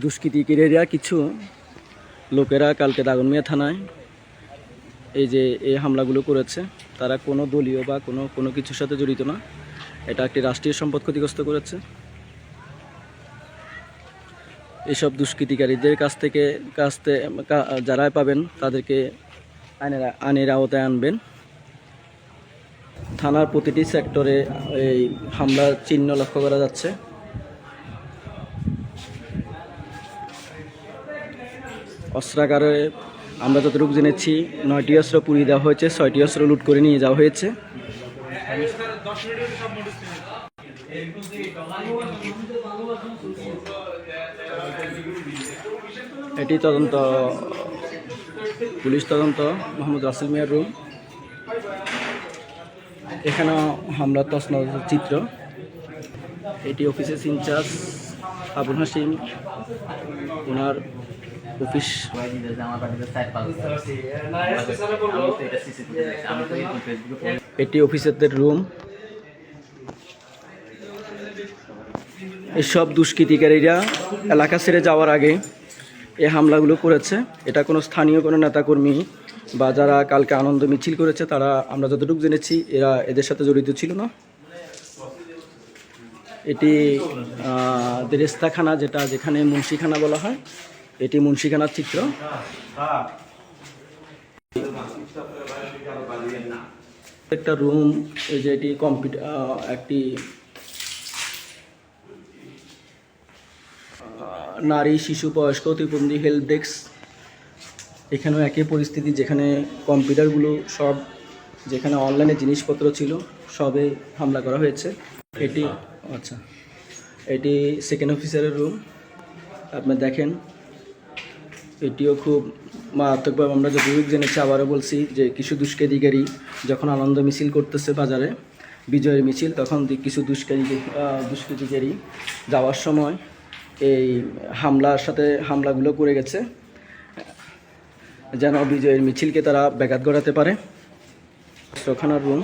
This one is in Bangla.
দুষ্কৃতিকারীরা কিছু লোকেরা কালকে দাগনমিয়া থানায় এই হামলাগুলো করেছে। তারা কোনো দলীয় বা কোনো কিছুর সাথে জড়িত না। এটা একটি রাষ্ট্রীয় সম্পদ ক্ষতিগ্রস্ত করেছে। এইসব দুষ্কৃতিকারীদের কাছ থেকে যারাই পাবেন তাদেরকে আইনের আওতায় আনবেন। থানার প্রতিটি সেক্টরে এই হামলার চিহ্ন লক্ষ্য করা যাচ্ছে। অস্ত্রাগারে আমরা যতটুকু জেনেছি 9টি অস্ত্র পুড়িয়ে দেওয়া হয়েছে, 6টি অস্ত্র লুট করে নিয়ে যাওয়া হয়েছে। এটি পুলিশ তদন্ত মোহাম্মদ রাসেল মিয়ার রুম। এখানেও হামলার তছনছ চিত্র। এটি অফিসের ইনচার্জ আবুল হাসিম, ওনার অফিস। এটি অফিসারদের রুম। এসব দুষ্কৃতিকারীরা এলাকা ছেড়ে যাওয়ার আগে এই হামলাগুলো করেছে। এটা কোনো স্থানীয় কোনো নেতাকর্মী বা যারা কালকে আনন্দ মিছিল করেছে তারা, আমরা যতটুকু জেনেছি, এদের সাথে জড়িত ছিল না। এটি দেরেস্তাখানা, যেখানে মুন্সিখানা বলা হয়, এটি মুন্সিখানার চিত্র। একটা রুম, এই যে এটি কম্পিউটার, একটি নারী, শিশু, বয়স্ক, প্রতিবন্ধী হেল্প ডেস্ক। এখানেও একই পরিস্থিতি, যেখানে কম্পিউটারগুলো সব, যেখানে অনলাইনে জিনিসপত্র ছিল, সবে হামলা করা হয়েছে। এটি সেকেন্ড অফিসারের রুম। আপনি দেখেন, এটিও খুব মারাত্মকভাবে, আমরা যতটুকু জেনেছি, আবারও বলছি, যে কিছু দুষ্কৃতিকারী যখন আনন্দ মিছিল করতেছে বাজারে, বিজয়ের মিছিল, তখন কিছু দুষ্কৃতিকারী যাওয়ার সময় এই হামলাগুলো করে গেছে, যেন বিজয়ের মিছিলকে তারা ব্যাঘাত ঘটাতে পারে। অস্ত্রখানার রুম।